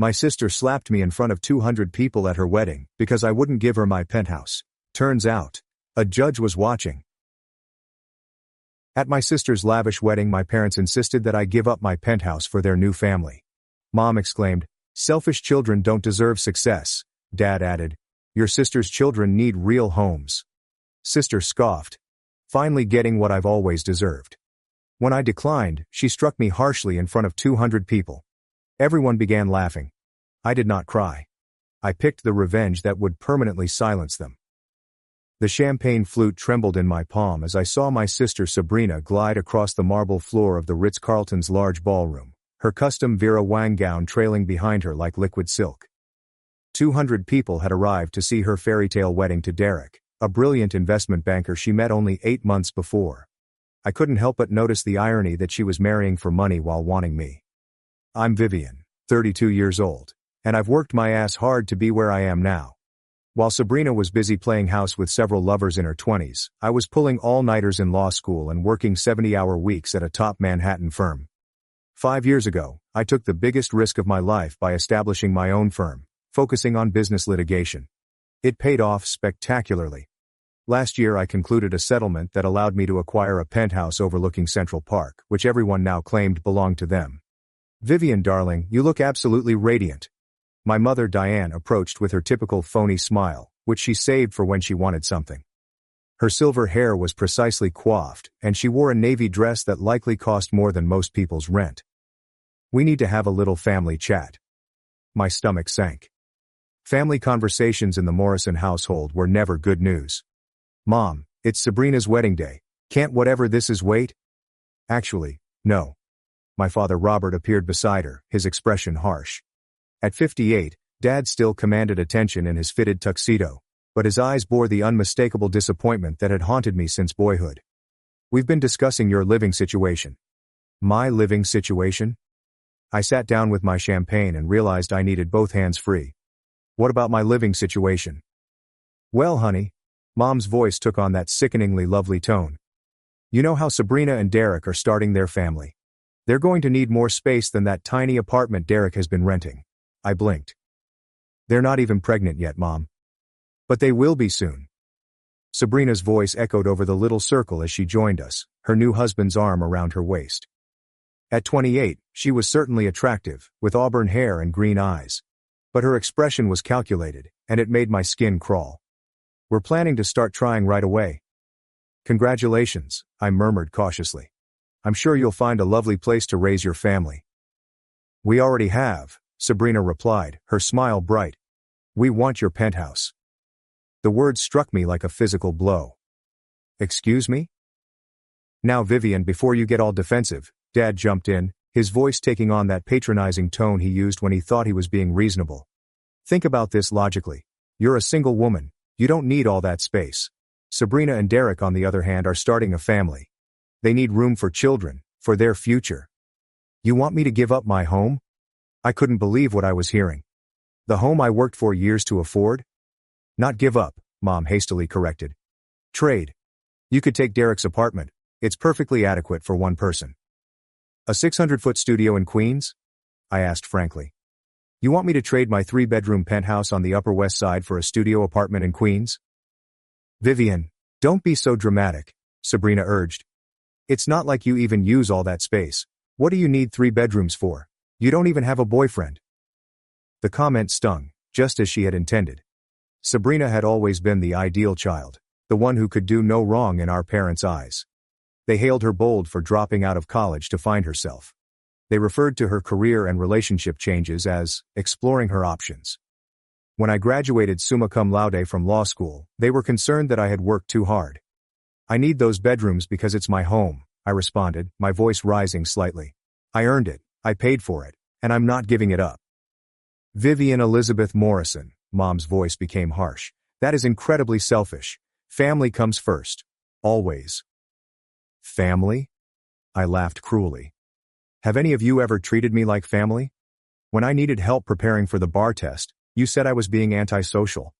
My sister slapped me in front of 200 people at her wedding because I wouldn't give her my penthouse. Turns out, a judge was watching. At my sister's lavish wedding, my parents insisted that I give up my penthouse for their new family. Mom exclaimed, "Selfish children don't deserve success." Dad added, "Your sister's children need real homes." Sister scoffed, finally getting what I've always deserved. When I declined, she struck me harshly in front of 200 people. Everyone began laughing. I did not cry. I picked the revenge that would permanently silence them. The champagne flute trembled in my palm as I saw my sister Sabrina glide across the marble floor of the Ritz-Carlton's large ballroom, her custom Vera Wang gown trailing behind her like liquid silk. 200 people had arrived to see her fairy-tale wedding to Derek, a brilliant investment banker she met only 8 months before. I couldn't help but notice the irony that she was marrying for money while wanting me. I'm Vivian, 32 years old, and I've worked my ass hard to be where I am now. While Sabrina was busy playing house with several lovers in her 20s, I was pulling all-nighters in law school and working 70-hour weeks at a top Manhattan firm. 5 years ago, I took the biggest risk of my life by establishing my own firm, focusing on business litigation. It paid off spectacularly. Last year I concluded a settlement that allowed me to acquire a penthouse overlooking Central Park, which everyone now claimed belonged to them. "Vivian, darling, you look absolutely radiant." My mother Diane approached with her typical phony smile, which she saved for when she wanted something. Her silver hair was precisely coiffed, and she wore a navy dress that likely cost more than most people's rent. "We need to have a little family chat." My stomach sank. Family conversations in the Morrison household were never good news. "Mom, it's Sabrina's wedding day. Can't whatever this is wait?" "Actually, no." My father Robert appeared beside her, his expression harsh. At 58, Dad still commanded attention in his fitted tuxedo, but his eyes bore the unmistakable disappointment that had haunted me since boyhood. "We've been discussing your living situation." "My living situation?" I sat down with my champagne and realized I needed both hands free. "What about my living situation?" "Well, honey," Mom's voice took on that sickeningly lovely tone. "You know how Sabrina and Derek are starting their family. They're going to need more space than that tiny apartment Derek has been renting." I blinked. "They're not even pregnant yet, Mom." "But they will be soon." Sabrina's voice echoed over the little circle as she joined us, her new husband's arm around her waist. At 28, she was certainly attractive, with auburn hair and green eyes. But her expression was calculated, and it made my skin crawl. "We're planning to start trying right away." "Congratulations," I murmured cautiously. "I'm sure you'll find a lovely place to raise your family." "We already have," Sabrina replied, her smile bright. "We want your penthouse." The words struck me like a physical blow. "Excuse me?" "Now Vivian, before you get all defensive," Dad jumped in, his voice taking on that patronizing tone he used when he thought he was being reasonable. "Think about this logically. You're a single woman. You don't need all that space. Sabrina and Derek, on the other hand, are starting a family. They need room for children, for their future. You want me to give up my home?" I couldn't believe what I was hearing. "The home I worked for years to afford?" "Not give up," Mom hastily corrected. "Trade. You could take Derek's apartment. It's perfectly adequate for one person." "A 600-foot studio in Queens?" I asked frankly. "You want me to trade my 3-bedroom penthouse on the Upper West Side for a studio apartment in Queens?" "Vivian, don't be so dramatic," Sabrina urged. "It's not like you even use all that space. What do you need 3 bedrooms for? You don't even have a boyfriend." The comment stung, just as she had intended. Sabrina had always been the ideal child, the one who could do no wrong in our parents' eyes. They hailed her bold for dropping out of college to find herself. They referred to her career and relationship changes as exploring her options. When I graduated summa cum laude from law school, they were concerned that I had worked too hard. "I need those bedrooms because it's my home," I responded, my voice rising slightly. "I earned it. I paid for it, and I'm not giving it up." "Vivian Elizabeth Morrison," Mom's voice became harsh. "That is incredibly selfish. Family comes first. Always." "Family?" I laughed cruelly. "Have any of you ever treated me like family? When I needed help preparing for the bar test, you said I was being antisocial.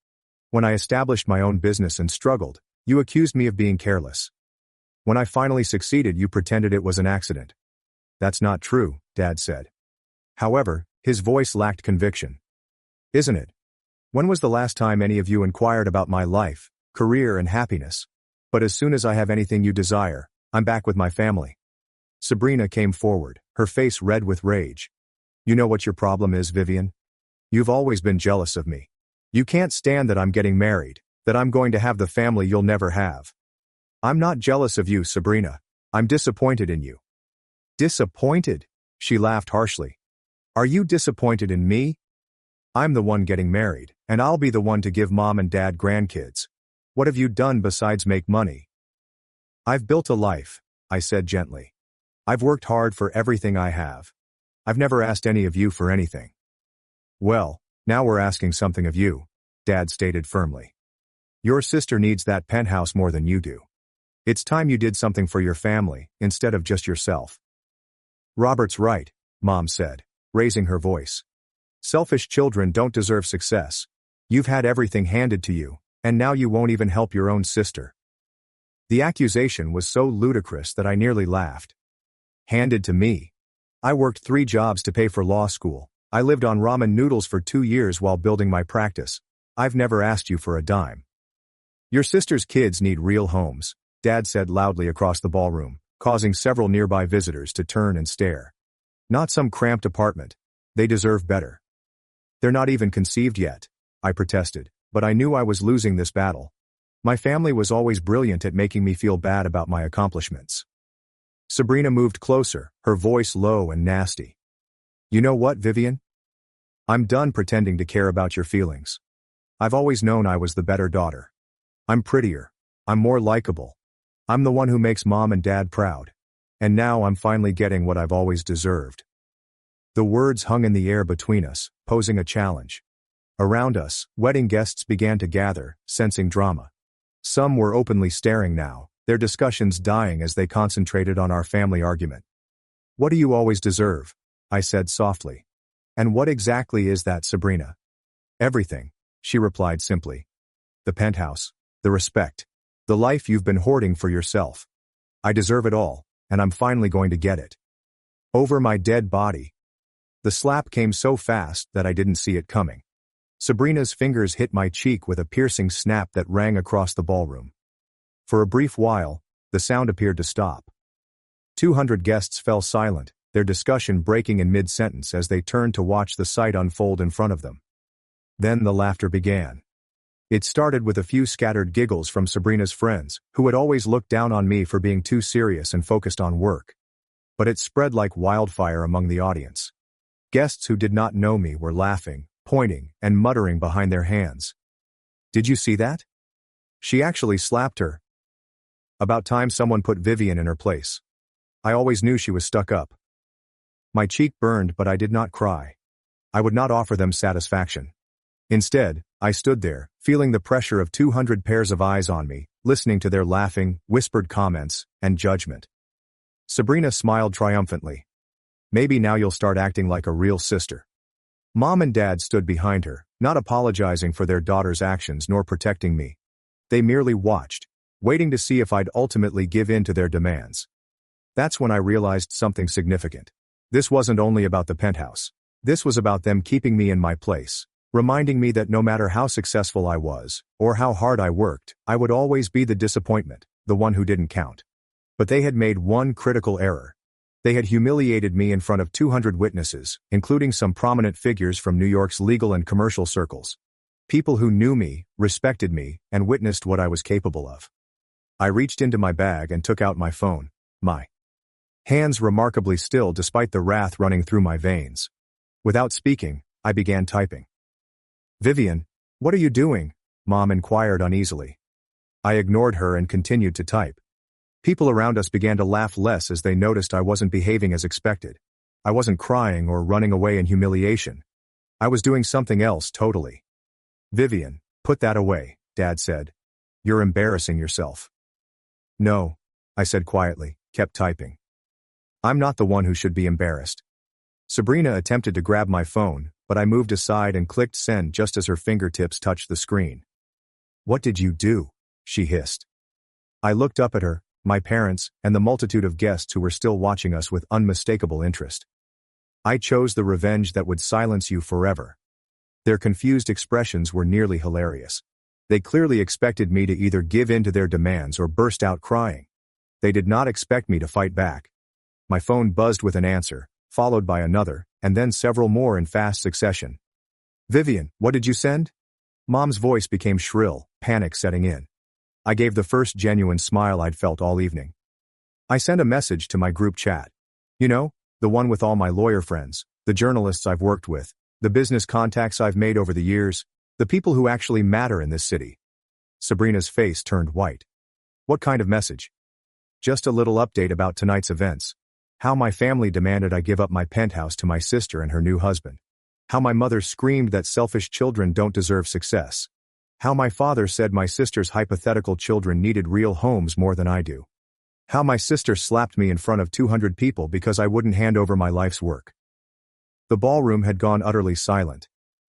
When I established my own business and struggled, you accused me of being careless. When I finally succeeded, you pretended it was an accident." "That's not true," Dad said. "However, His voice lacked conviction. Isn't it? When was the last time any of you inquired about my life, career and happiness? But as soon as I have anything you desire, I'm back with my family. Sabrina came forward, her face red with rage. You know what your problem is, Vivian? You've always been jealous of me. You can't stand that I'm getting married, that I'm going to have the family you'll never have. I'm not jealous of you, Sabrina. I'm disappointed in you. Disappointed? She laughed harshly. Are you disappointed in me? I'm the one getting married, and I'll be the one to give mom and dad grandkids. What have you done besides make money? I've built a life, I said gently. I've worked hard for everything I have. I've never asked any of you for anything. Well, now we're asking something of you, Dad stated firmly. Your sister needs that penthouse more than you do. It's time you did something for your family, instead of just yourself. Robert's right, Mom said, raising her voice. Selfish children don't deserve success. You've had everything handed to you, and now you won't even help your own sister. The accusation was so ludicrous that I nearly laughed. Handed to me? I worked 3 jobs to pay for law school. I lived on ramen noodles for 2 years while building my practice. I've never asked you for a dime. Your sister's kids need real homes, Dad said loudly across the ballroom, causing several nearby visitors to turn and stare. Not some cramped apartment. They deserve better. They're not even conceived yet, I protested, but I knew I was losing this battle. My family was always brilliant at making me feel bad about my accomplishments. Sabrina moved closer, her voice low and nasty. You know what, Vivian? I'm done pretending to care about your feelings. I've always known I was the better daughter. I'm prettier. I'm more likable. I'm the one who makes mom and dad proud. And now I'm finally getting what I've always deserved. The words hung in the air between us, posing a challenge. Around us, wedding guests began to gather, sensing drama. Some were openly staring now, their discussions dying as they concentrated on our family argument. What do you always deserve? I said softly. And what exactly is that, Sabrina? Everything, she replied simply. The penthouse, the respect, the life you've been hoarding for yourself. I deserve it all, and I'm finally going to get it. Over my dead body. The slap came so fast that I didn't see it coming. Sabrina's fingers hit my cheek with a piercing snap that rang across the ballroom. For a brief while, the sound appeared to stop. 200 guests fell silent, their discussion breaking in mid-sentence as they turned to watch the sight unfold in front of them. Then the laughter began. It started with a few scattered giggles from Sabrina's friends, who had always looked down on me for being too serious and focused on work. But it spread like wildfire among the audience. Guests who did not know me were laughing, pointing, and muttering behind their hands. Did you see that? She actually slapped her. About time someone put Vivian in her place. I always knew she was stuck up. My cheek burned, but I did not cry. I would not offer them satisfaction. Instead, I stood there, feeling the pressure of 200 pairs of eyes on me, listening to their laughing, whispered comments, and judgment. Sabrina smiled triumphantly. Maybe now you'll start acting like a real sister. Mom and Dad stood behind her, not apologizing for their daughter's actions nor protecting me. They merely watched, waiting to see if I'd ultimately give in to their demands. That's when I realized something significant. This wasn't only about the penthouse. This was about them keeping me in my place, reminding me that no matter how successful I was, or how hard I worked, I would always be the disappointment, the one who didn't count. But they had made one critical error. They had humiliated me in front of 200 witnesses, including some prominent figures from New York's legal and commercial circles. People who knew me, respected me, and witnessed what I was capable of. I reached into my bag and took out my phone, my hands remarkably still despite the wrath running through my veins. Without speaking, I began typing. Vivian, what are you doing? Mom inquired uneasily. I ignored her and continued to type. People around us began to laugh less as they noticed I wasn't behaving as expected. I wasn't crying or running away in humiliation. I was doing something else totally. Vivian, put that away, Dad said. You're embarrassing yourself. No, I said quietly, kept typing. I'm not the one who should be embarrassed. Sabrina attempted to grab my phone, but I moved aside and clicked send just as her fingertips touched the screen. What did you do? She hissed. I looked up at her, my parents, and the multitude of guests who were still watching us with unmistakable interest. I chose the revenge that would silence you forever. Their confused expressions were nearly hilarious. They clearly expected me to either give in to their demands or burst out crying. They did not expect me to fight back. My phone buzzed with an answer, followed by another, and then several more in fast succession. Vivian, what did you send? Mom's voice became shrill, panic setting in. I gave the first genuine smile I'd felt all evening. I sent a message to my group chat. You know, the one with all my lawyer friends, the journalists I've worked with, the business contacts I've made over the years, the people who actually matter in this city. Sabrina's face turned white. What kind of message? Just a little update about tonight's events. How my family demanded I give up my penthouse to my sister and her new husband. How my mother screamed that selfish children don't deserve success. How my father said my sister's hypothetical children needed real homes more than I do. How my sister slapped me in front of 200 people because I wouldn't hand over my life's work. The ballroom had gone utterly silent.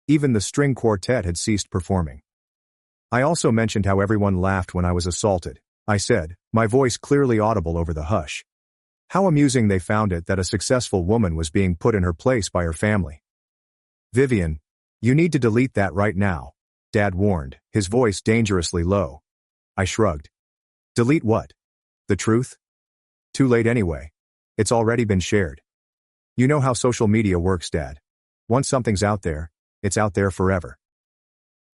Even the string quartet had ceased performing. I also mentioned how everyone laughed when I was assaulted, I said, my voice clearly audible over the hush. How amusing they found it that a successful woman was being put in her place by her family. Vivian, you need to delete that right now, Dad warned, his voice dangerously low. I shrugged. Delete what? The truth? Too late anyway. It's already been shared. You know how social media works, Dad. Once something's out there, it's out there forever.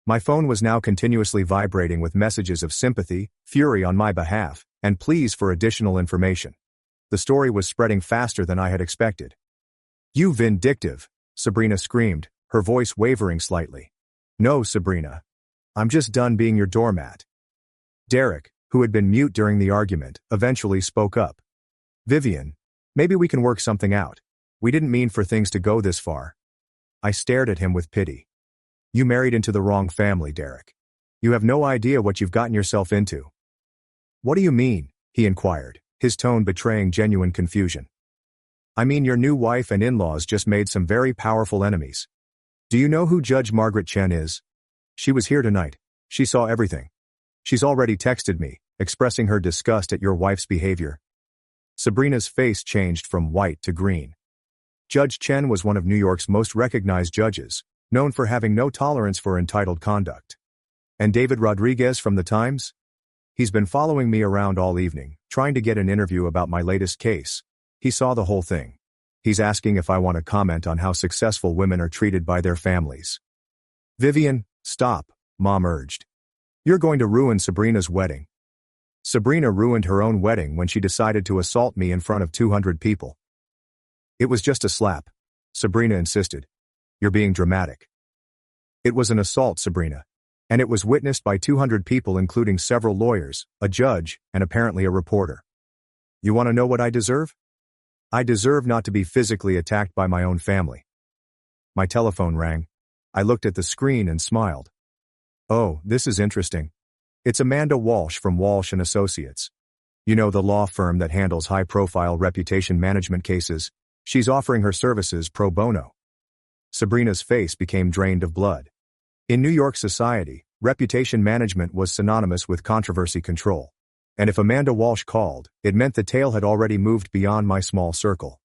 My phone was now continuously vibrating with messages of sympathy, fury on my behalf, and pleas for additional information. The story was spreading faster than I had expected. You vindictive, Sabrina screamed, her voice wavering slightly. No, Sabrina. I'm just done being your doormat. Derek, who had been mute during the argument, eventually spoke up. Vivian, maybe we can work something out. We didn't mean for things to go this far. I stared at him with pity. You married into the wrong family, Derek. You have no idea what you've gotten yourself into. What do you mean? He inquired, his tone betraying genuine confusion. I mean your new wife and in-laws just made some very powerful enemies. Do you know who Judge Margaret Chen is? She was here tonight. She saw everything. She's already texted me, expressing her disgust at your wife's behavior. Sabrina's face changed from white to green. Judge Chen was one of New York's most recognized judges, known for having no tolerance for entitled conduct. And David Rodriguez from the Times? He's been following me around all evening, trying to get an interview about my latest case. He saw the whole thing. He's asking if I want to comment on how successful women are treated by their families. Vivian, stop, Mom urged. You're going to ruin Sabrina's wedding. Sabrina ruined her own wedding when she decided to assault me in front of 200 people. It was just a slap, Sabrina insisted. You're being dramatic. It was an assault, Sabrina. And it was witnessed by 200 people including several lawyers, a judge, and apparently a reporter. You want to know what I deserve? I deserve not to be physically attacked by my own family. My telephone rang. I looked at the screen and smiled. Oh, this is interesting. It's Amanda Walsh from Walsh & Associates. You know, the law firm that handles high-profile reputation management cases. She's offering her services pro bono. Sabrina's face became drained of blood. In New York society, reputation management was synonymous with controversy control. And if Amanda Walsh called, it meant the tale had already moved beyond my small circle.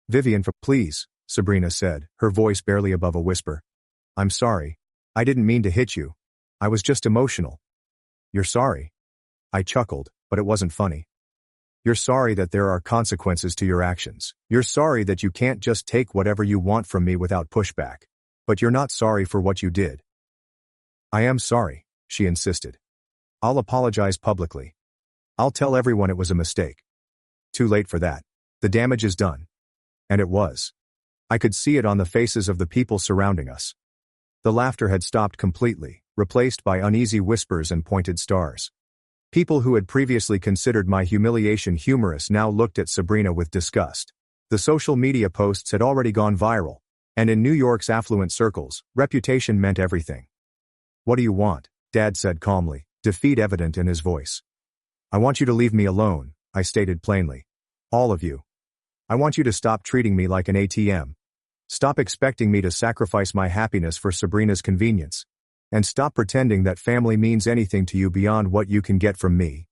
Vivian, please, Sabrina said, her voice barely above a whisper. I'm sorry. I didn't mean to hit you. I was just emotional. You're sorry? I chuckled, but it wasn't funny. You're sorry that there are consequences to your actions. You're sorry that you can't just take whatever you want from me without pushback. But you're not sorry for what you did. I am sorry, she insisted. I'll apologize publicly. I'll tell everyone it was a mistake. Too late for that. The damage is done. And it was. I could see it on the faces of the people surrounding us. The laughter had stopped completely, replaced by uneasy whispers and pointed stars. People who had previously considered my humiliation humorous now looked at Sabrina with disgust. The social media posts had already gone viral, and in New York's affluent circles, reputation meant everything. What do you want? Dad said calmly, defeat evident in his voice. I want you to leave me alone, I stated plainly. All of you. I want you to stop treating me like an ATM. Stop expecting me to sacrifice my happiness for Sabrina's convenience. And stop pretending that family means anything to you beyond what you can get from me.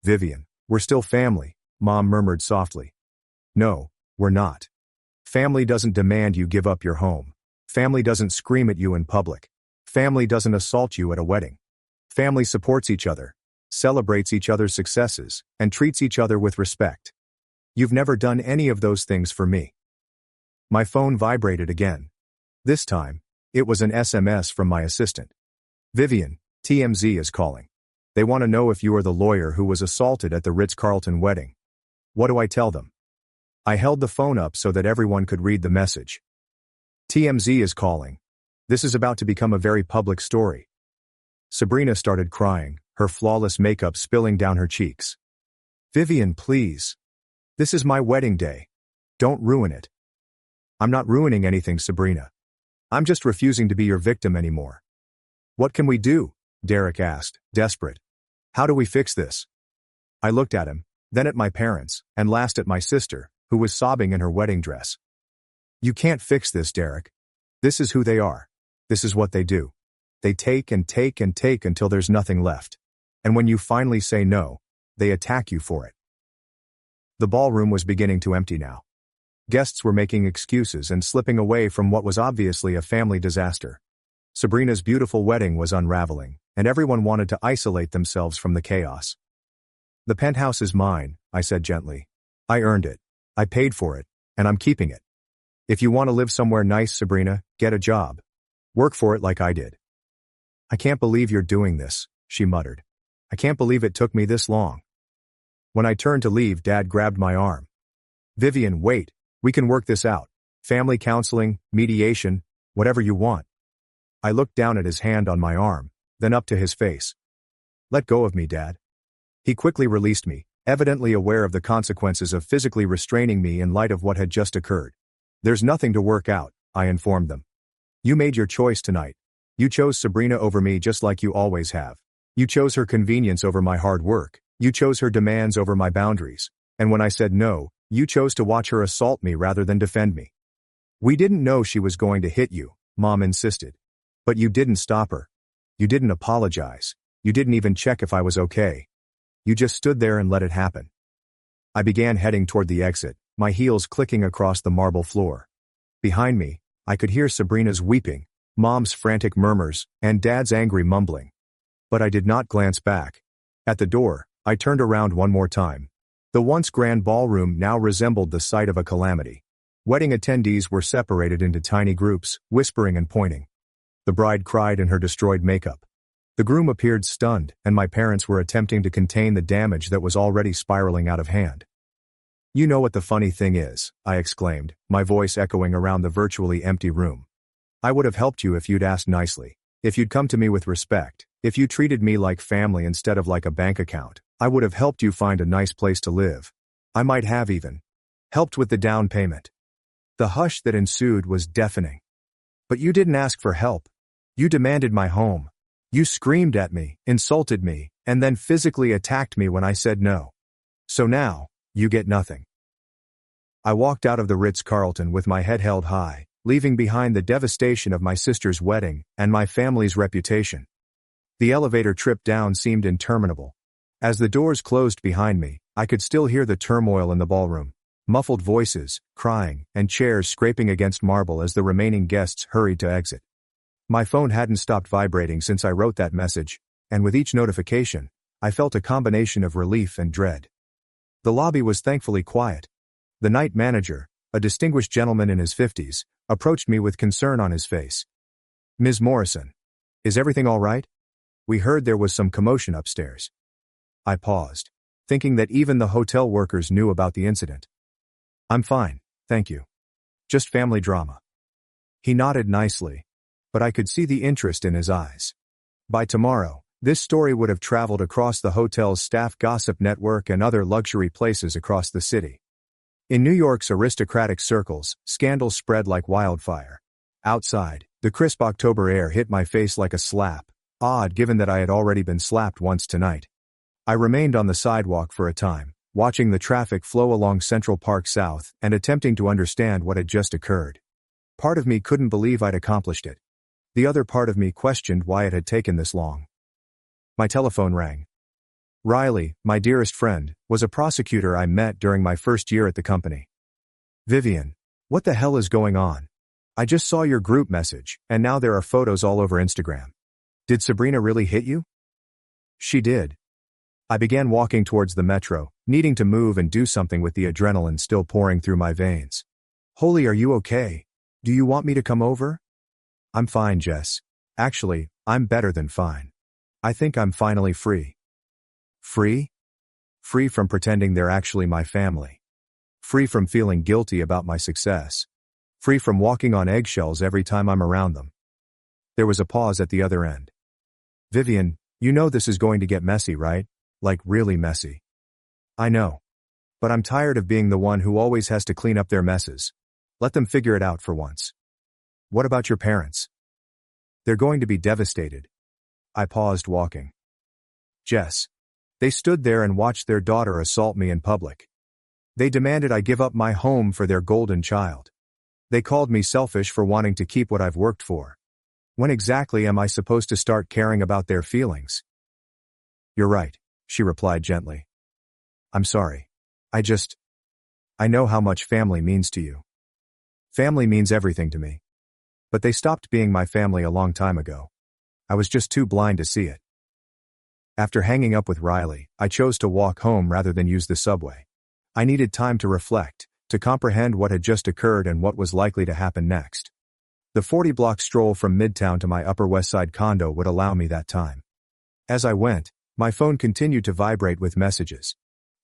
Vivian, we're still family, Mom murmured softly. No, we're not. Family doesn't demand you give up your home. Family doesn't scream at you in public. Family doesn't assault you at a wedding. Family supports each other, celebrates each other's successes, and treats each other with respect. You've never done any of those things for me. My phone vibrated again. This time, it was an SMS from my assistant. Vivian, TMZ is calling. They want to know if you are the lawyer who was assaulted at the Ritz-Carlton wedding. What do I tell them? I held the phone up so that everyone could read the message. TMZ is calling. This is about to become a very public story. Sabrina started crying, her flawless makeup spilling down her cheeks. Vivian, please. This is my wedding day. Don't ruin it. I'm not ruining anything, Sabrina. I'm just refusing to be your victim anymore. What can we do? Derek asked, desperate. How do we fix this? I looked at him, then at my parents, and last at my sister, who was sobbing in her wedding dress. You can't fix this, Derek. This is who they are. This is what they do. They take and take and take until there's nothing left. And when you finally say no, they attack you for it. The ballroom was beginning to empty now. Guests were making excuses and slipping away from what was obviously a family disaster. Sabrina's beautiful wedding was unraveling, and everyone wanted to isolate themselves from the chaos. The penthouse is mine, I said gently. I earned it. I paid for it, and I'm keeping it. If you want to live somewhere nice, Sabrina, get a job. Work for it like I did. I can't believe you're doing this, she muttered. I can't believe it took me this long. When I turned to leave, Dad grabbed my arm. Vivian, wait, we can work this out. Family counseling, mediation, whatever you want. I looked down at his hand on my arm, then up to his face. Let go of me, Dad. He quickly released me, evidently aware of the consequences of physically restraining me in light of what had just occurred. There's nothing to work out, I informed them. You made your choice tonight. You chose Sabrina over me just like you always have. You chose her convenience over my hard work. You chose her demands over my boundaries. And when I said no, you chose to watch her assault me rather than defend me. We didn't know she was going to hit you, Mom insisted. But you didn't stop her. You didn't apologize. You didn't even check if I was okay. You just stood there and let it happen. I began heading toward the exit, my heels clicking across the marble floor. Behind me, I could hear Sabrina's weeping, Mom's frantic murmurs, and Dad's angry mumbling. But I did not glance back. At the door, I turned around one more time. The once grand ballroom now resembled the site of a calamity. Wedding attendees were separated into tiny groups, whispering and pointing. The bride cried in her destroyed makeup. The groom appeared stunned, and my parents were attempting to contain the damage that was already spiraling out of hand. You know what the funny thing is, I exclaimed, my voice echoing around the virtually empty room. I would have helped you if you'd asked nicely, if you'd come to me with respect, if you treated me like family instead of like a bank account. I would have helped you find a nice place to live. I might have even helped with the down payment. The hush that ensued was deafening. But you didn't ask for help. You demanded my home. You screamed at me, insulted me, and then physically attacked me when I said no. So now, you get nothing. I walked out of the Ritz-Carlton with my head held high, leaving behind the devastation of my sister's wedding and my family's reputation. The elevator trip down seemed interminable. As the doors closed behind me, I could still hear the turmoil in the ballroom. Muffled voices, crying, and chairs scraping against marble as the remaining guests hurried to exit. My phone hadn't stopped vibrating since I wrote that message, and with each notification, I felt a combination of relief and dread. The lobby was thankfully quiet. The night manager, a distinguished gentleman in his 50s, approached me with concern on his face. Ms. Morrison, is everything all right? We heard there was some commotion upstairs. I paused, thinking that even the hotel workers knew about the incident. I'm fine, thank you. Just family drama. He nodded nicely, but I could see the interest in his eyes. By tomorrow, this story would have traveled across the hotel's staff gossip network and other luxury places across the city. In New York's aristocratic circles, scandal spread like wildfire. Outside, the crisp October air hit my face like a slap, odd given that I had already been slapped once tonight. I remained on the sidewalk for a time, watching the traffic flow along Central Park South and attempting to understand what had just occurred. Part of me couldn't believe I'd accomplished it. The other part of me questioned why it had taken this long. My telephone rang. Riley, my dearest friend, was a prosecutor I met during my first year at the company. Vivian, What the hell is going on? I just saw your group message, and now there are photos all over Instagram. Did Sabrina really hit you? She did. I began walking towards the metro, needing to move and do something with the adrenaline still pouring through my veins. Holy, are you okay? Do you want me to come over? I'm fine, Jess. Actually, I'm better than fine. I think I'm finally free. Free? Free from pretending they're actually my family. Free from feeling guilty about my success. Free from walking on eggshells every time I'm around them. There was a pause at the other end. Vivian, you know this is going to get messy, right? Like really messy. I know. But I'm tired of being the one who always has to clean up their messes. Let them figure it out for once. What about your parents? They're going to be devastated. I paused walking. Jess. They stood there and watched their daughter assault me in public. They demanded I give up my home for their golden child. They called me selfish for wanting to keep what I've worked for. When exactly am I supposed to start caring about their feelings? You're right, she replied gently. I'm sorry. I know how much family means to you. Family means everything to me. But they stopped being my family a long time ago. I was just too blind to see it. After hanging up with Riley, I chose to walk home rather than use the subway. I needed time to reflect, to comprehend what had just occurred and what was likely to happen next. The 40-block stroll from Midtown to my Upper West Side condo would allow me that time. As I went, my phone continued to vibrate with messages.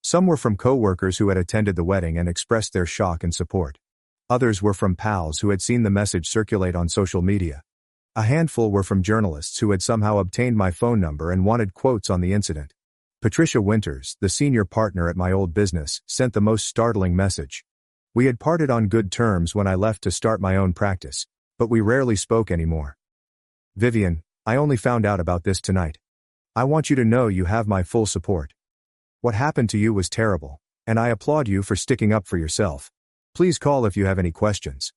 Some were from co-workers who had attended the wedding and expressed their shock and support. Others were from pals who had seen the message circulate on social media. A handful were from journalists who had somehow obtained my phone number and wanted quotes on the incident. Patricia Winters, the senior partner at my old business, sent the most startling message. We had parted on good terms when I left to start my own practice, but we rarely spoke anymore. Vivian, I only found out about this tonight. I want you to know you have my full support. What happened to you was terrible, and I applaud you for sticking up for yourself. Please call if you have any questions.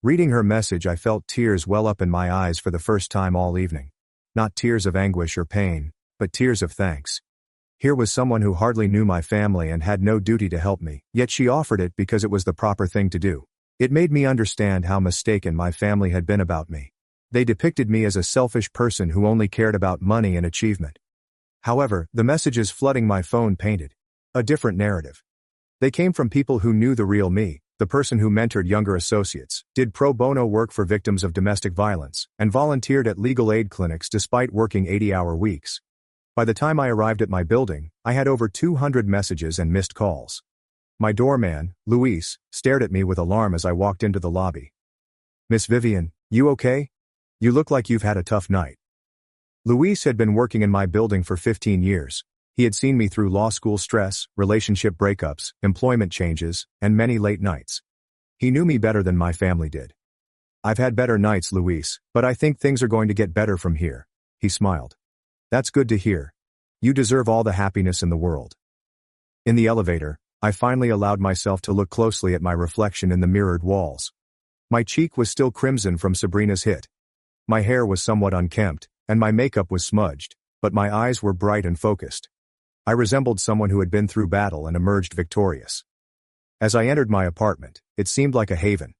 Reading her message, I felt tears well up in my eyes for the first time all evening. Not tears of anguish or pain, but tears of thanks. Here was someone who hardly knew my family and had no duty to help me, yet she offered it because it was the proper thing to do. It made me understand how mistaken my family had been about me. They depicted me as a selfish person who only cared about money and achievement. However, the messages flooding my phone painted a different narrative. They came from people who knew the real me, the person who mentored younger associates, did pro bono work for victims of domestic violence, and volunteered at legal aid clinics despite working 80-hour weeks. By the time I arrived at my building, I had over 200 messages and missed calls. My doorman, Luis, stared at me with alarm as I walked into the lobby. Miss Vivian, you okay? You look like you've had a tough night. Luis had been working in my building for 15 years. He had seen me through law school stress, relationship breakups, employment changes, and many late nights. He knew me better than my family did. I've had better nights, Luis, but I think things are going to get better from here. He smiled. That's good to hear. You deserve all the happiness in the world. In the elevator, I finally allowed myself to look closely at my reflection in the mirrored walls. My cheek was still crimson from Sabrina's hit. My hair was somewhat unkempt, and my makeup was smudged, but my eyes were bright and focused. I resembled someone who had been through battle and emerged victorious. As I entered my apartment, it seemed like a haven.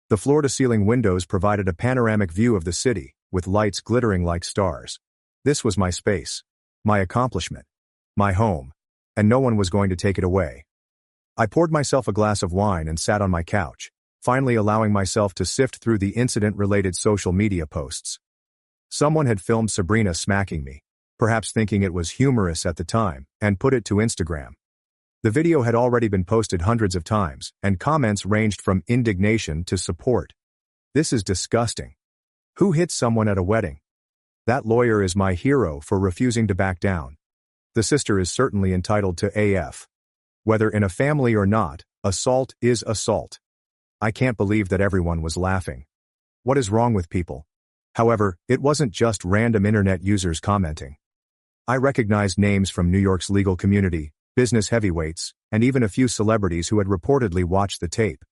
The floor-to-ceiling windows provided a panoramic view of the city, with lights glittering like stars. This was my space, my accomplishment, my home, and no one was going to take it away. I poured myself a glass of wine and sat on my couch, finally allowing myself to sift through the incident-related social media posts. Someone had filmed Sabrina smacking me, perhaps thinking it was humorous at the time, and put it to Instagram. The video had already been posted hundreds of times, and comments ranged from indignation to support. This is disgusting. Who hits someone at a wedding? That lawyer is my hero for refusing to back down. The sister is certainly entitled to AF. Whether in a family or not, assault is assault. I can't believe that everyone was laughing. What is wrong with people? However, it wasn't just random internet users commenting. I recognized names from New York's legal community, business heavyweights, and even a few celebrities who had reportedly watched the tape.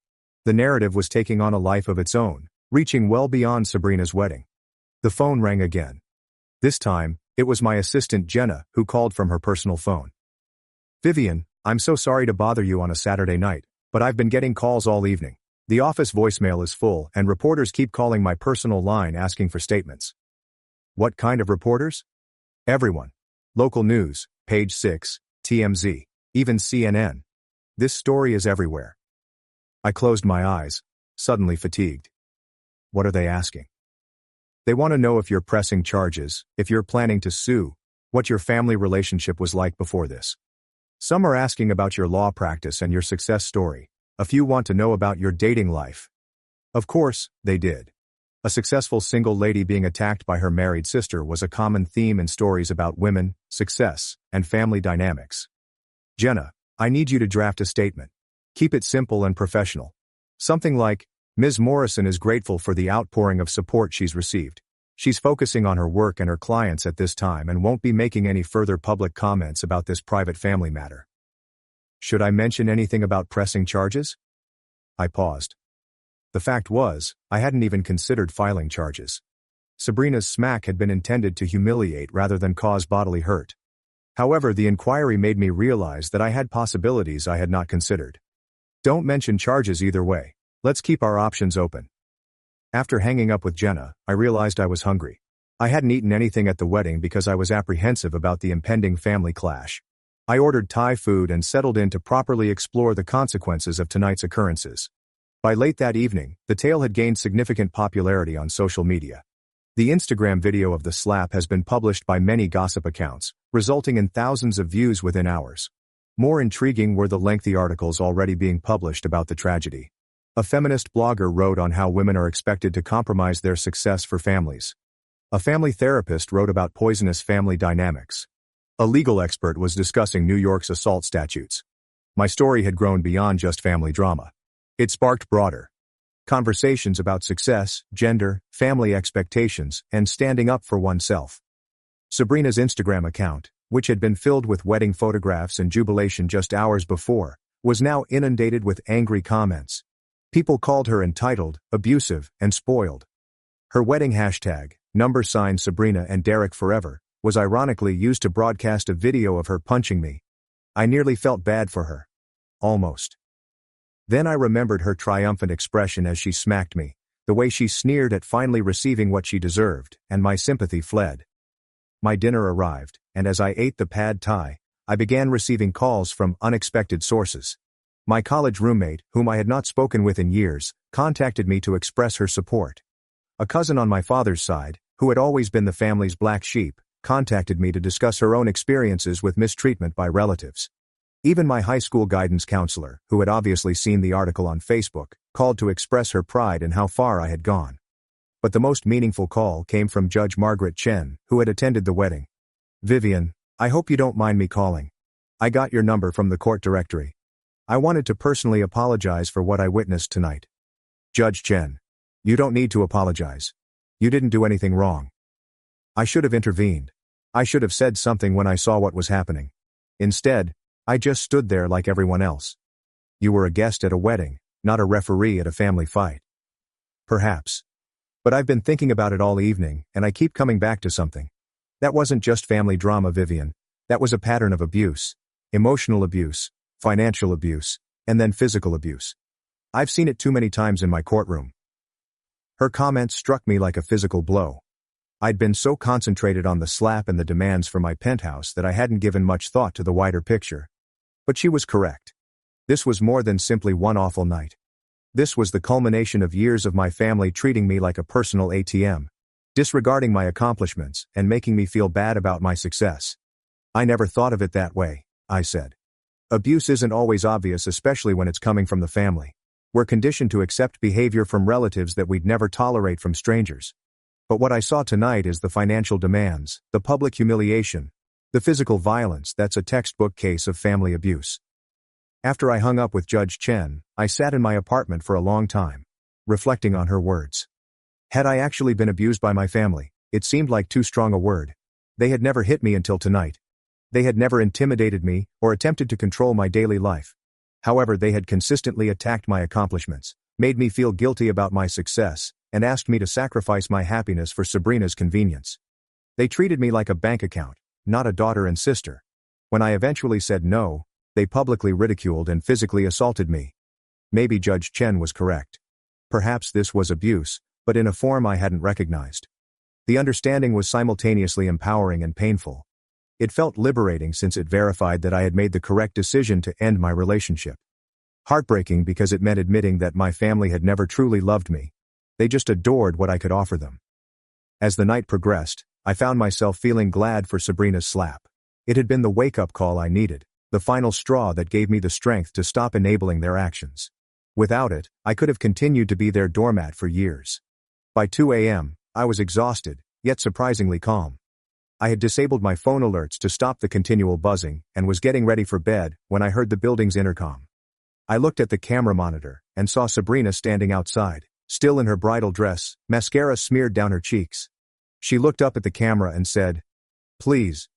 The narrative was taking on a life of its own, reaching well beyond Sabrina's wedding. The phone rang again. This time, it was my assistant Jenna who called from her personal phone. Vivian, I'm so sorry to bother you on a Saturday night, but I've been getting calls all evening. The office voicemail is full and reporters keep calling my personal line asking for statements. What kind of reporters? Everyone. Local news, Page 6, TMZ, even CNN. This story is everywhere. I closed my eyes, suddenly fatigued. What are they asking? They want to know if you're pressing charges, if you're planning to sue, what your family relationship was like before this. Some are asking about your law practice and your success story. A few want to know about your dating life. Of course, they did. A successful single lady being attacked by her married sister was a common theme in stories about women, success, and family dynamics. Jenna, I need you to draft a statement. Keep it simple and professional. Something like, Ms. Morrison is grateful for the outpouring of support she's received. She's focusing on her work and her clients at this time and won't be making any further public comments about this private family matter. Should I mention anything about pressing charges? I paused. The fact was, I hadn't even considered filing charges. Sabrina's smack had been intended to humiliate rather than cause bodily hurt. However, the inquiry made me realize that I had possibilities I had not considered. Don't mention charges either way. Let's keep our options open. After hanging up with Jenna, I realized I was hungry. I hadn't eaten anything at the wedding because I was apprehensive about the impending family clash. I ordered Thai food and settled in to properly explore the consequences of tonight's occurrences. By late that evening, the tale had gained significant popularity on social media. The Instagram video of the slap has been published by many gossip accounts, resulting in thousands of views within hours. More intriguing were the lengthy articles already being published about the tragedy. A feminist blogger wrote on how women are expected to compromise their success for families. A family therapist wrote about poisonous family dynamics. A legal expert was discussing New York's assault statutes. My story had grown beyond just family drama. It sparked broader conversations about success, gender, family expectations, and standing up for oneself. Sabrina's Instagram account, which had been filled with wedding photographs and jubilation just hours before, was now inundated with angry comments. People called her entitled, abusive, and spoiled. Her wedding hashtag, #Sabrina and Derek Forever, was ironically used to broadcast a video of her punching me. I nearly felt bad for her. Almost. Then I remembered her triumphant expression as she smacked me, the way she sneered at finally receiving what she deserved, and my sympathy fled. My dinner arrived, and as I ate the pad thai, I began receiving calls from unexpected sources. My college roommate, whom I had not spoken with in years, contacted me to express her support. A cousin on my father's side, who had always been the family's black sheep, contacted me to discuss her own experiences with mistreatment by relatives. Even my high school guidance counselor, who had obviously seen the article on Facebook, called to express her pride in how far I had gone. But the most meaningful call came from Judge Margaret Chen, who had attended the wedding. Vivian, I hope you don't mind me calling. I got your number from the court directory. I wanted to personally apologize for what I witnessed tonight. Judge Chen. You don't need to apologize. You didn't do anything wrong. I should have intervened. I should have said something when I saw what was happening. Instead, I just stood there like everyone else. You were a guest at a wedding, not a referee at a family fight. Perhaps. But I've been thinking about it all evening, and I keep coming back to something. That wasn't just family drama, Vivian. That was a pattern of abuse. Emotional abuse, financial abuse, and then physical abuse. I've seen it too many times in my courtroom. Her comments struck me like a physical blow. I'd been so concentrated on the slap and the demands for my penthouse that I hadn't given much thought to the wider picture. But she was correct. This was more than simply one awful night. This was the culmination of years of my family treating me like a personal ATM, disregarding my accomplishments and making me feel bad about my success. I never thought of it that way, I said. Abuse isn't always obvious, especially when it's coming from the family. We're conditioned to accept behavior from relatives that we'd never tolerate from strangers. But what I saw tonight is the financial demands, the public humiliation, the physical violence that's a textbook case of family abuse. After I hung up with Judge Chen, I sat in my apartment for a long time, reflecting on her words. Had I actually been abused by my family, it seemed like too strong a word. They had never hit me until tonight. They had never intimidated me or attempted to control my daily life. However, they had consistently attacked my accomplishments, made me feel guilty about my success, and asked me to sacrifice my happiness for Sabrina's convenience. They treated me like a bank account, not a daughter and sister. When I eventually said no, they publicly ridiculed and physically assaulted me. Maybe Judge Chen was correct. Perhaps this was abuse, but in a form I hadn't recognized. The understanding was simultaneously empowering and painful. It felt liberating since it verified that I had made the correct decision to end my relationship. Heartbreaking because it meant admitting that my family had never truly loved me. They just adored what I could offer them. As the night progressed, I found myself feeling glad for Sabrina's slap. It had been the wake-up call I needed, the final straw that gave me the strength to stop enabling their actions. Without it, I could have continued to be their doormat for years. By 2 a.m., I was exhausted, yet surprisingly calm. I had disabled my phone alerts to stop the continual buzzing and was getting ready for bed when I heard the building's intercom. I looked at the camera monitor and saw Sabrina standing outside, still in her bridal dress, mascara smeared down her cheeks. She looked up at the camera and said, "Please."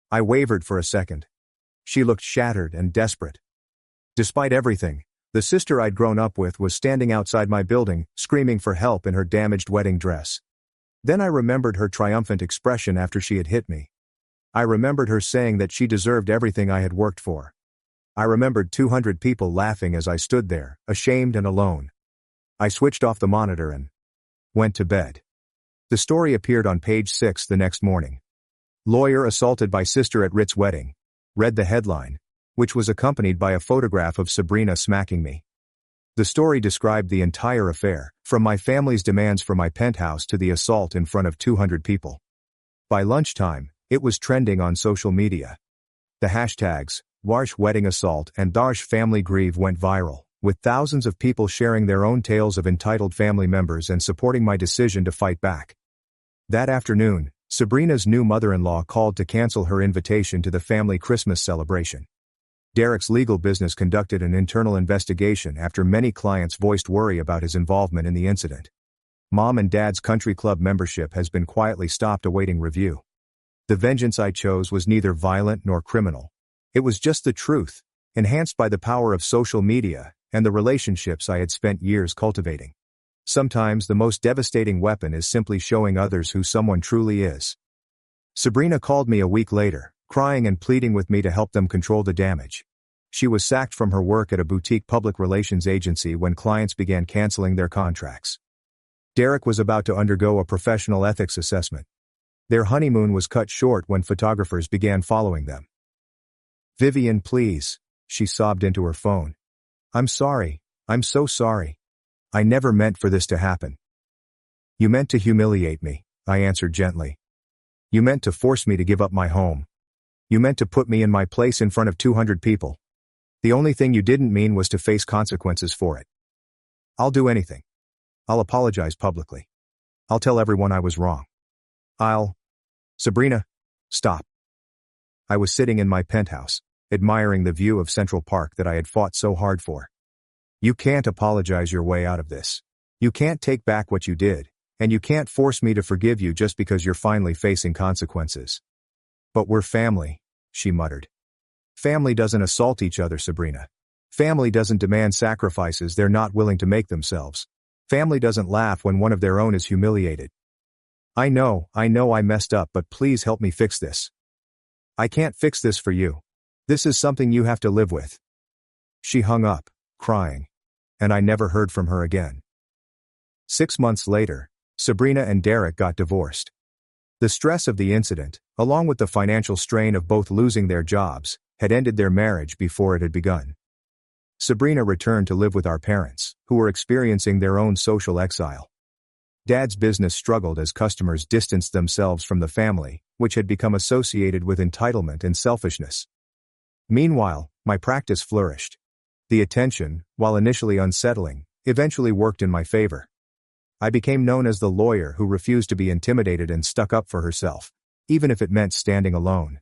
I wavered for a second. She looked shattered and desperate. Despite everything, the sister I'd grown up with was standing outside my building, screaming for help in her damaged wedding dress. Then I remembered her triumphant expression after she had hit me. I remembered her saying that she deserved everything I had worked for. I remembered 200 people laughing as I stood there, ashamed and alone. I switched off the monitor and went to bed. The story appeared on page 6 the next morning. Lawyer assaulted by sister at Ritz wedding. Read the headline, which was accompanied by a photograph of Sabrina smacking me. The story described the entire affair, from my family's demands for my penthouse to the assault in front of 200 people. By lunchtime, it was trending on social media. The hashtags, Warsh Wedding Assault and Darsh Family Grieve went viral, with thousands of people sharing their own tales of entitled family members and supporting my decision to fight back. That afternoon, Sabrina's new mother-in-law called to cancel her invitation to the family Christmas celebration. Derek's legal business conducted an internal investigation after many clients voiced worry about his involvement in the incident. Mom and Dad's country club membership has been quietly stopped awaiting review. The vengeance I chose was neither violent nor criminal. It was just the truth, enhanced by the power of social media and the relationships I had spent years cultivating. Sometimes the most devastating weapon is simply showing others who someone truly is. Sabrina called me a week later, crying and pleading with me to help them control the damage. She was sacked from her work at a boutique public relations agency when clients began canceling their contracts. Derek was about to undergo a professional ethics assessment. Their honeymoon was cut short when photographers began following them. "Vivian, please," she sobbed into her phone. "I'm sorry, I'm so sorry. I never meant for this to happen." "You meant to humiliate me," I answered gently. "You meant to force me to give up my home. You meant to put me in my place in front of 200 people. The only thing you didn't mean was to face consequences for it. I'll do anything. I'll apologize publicly. I'll tell everyone I was wrong. Sabrina, stop." I was sitting in my penthouse, admiring the view of Central Park that I had fought so hard for. You can't apologize your way out of this. You can't take back what you did, and you can't force me to forgive you just because you're finally facing consequences. "But we're family," she muttered. "Family doesn't assault each other, Sabrina. Family doesn't demand sacrifices they're not willing to make themselves. Family doesn't laugh when one of their own is humiliated. I know I messed up, but please help me fix this. I can't fix this for you. This is something you have to live with." She hung up, crying, and I never heard from her again. 6 months later, Sabrina and Derek got divorced. The stress of the incident, along with the financial strain of both losing their jobs, had ended their marriage before it had begun. Sabrina returned to live with our parents, who were experiencing their own social exile. Dad's business struggled as customers distanced themselves from the family, which had become associated with entitlement and selfishness. Meanwhile, my practice flourished. The attention, while initially unsettling, eventually worked in my favor. I became known as the lawyer who refused to be intimidated and stuck up for herself, even if it meant standing alone.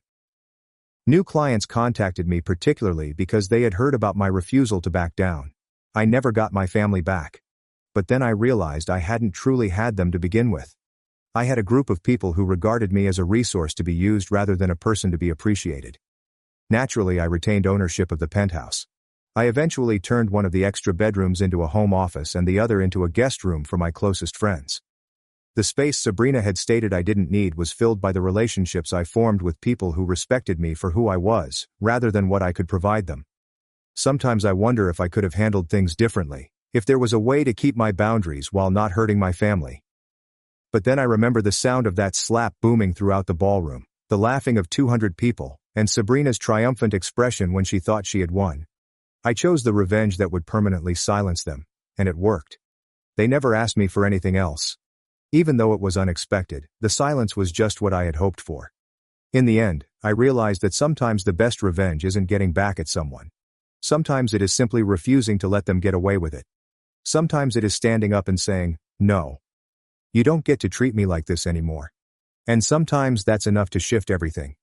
New clients contacted me particularly because they had heard about my refusal to back down. I never got my family back. But then I realized I hadn't truly had them to begin with. I had a group of people who regarded me as a resource to be used rather than a person to be appreciated. Naturally, I retained ownership of the penthouse. I eventually turned one of the extra bedrooms into a home office and the other into a guest room for my closest friends. The space Sabrina had stated I didn't need was filled by the relationships I formed with people who respected me for who I was, rather than what I could provide them. Sometimes I wonder if I could have handled things differently, if there was a way to keep my boundaries while not hurting my family. But then I remember the sound of that slap booming throughout the ballroom, the laughing of 200 people, and Sabrina's triumphant expression when she thought she had won. I chose the revenge that would permanently silence them, and it worked. They never asked me for anything else. Even though it was unexpected, the silence was just what I had hoped for. In the end, I realized that sometimes the best revenge isn't getting back at someone. Sometimes it is simply refusing to let them get away with it. Sometimes it is standing up and saying, "No. You don't get to treat me like this anymore." And sometimes that's enough to shift everything.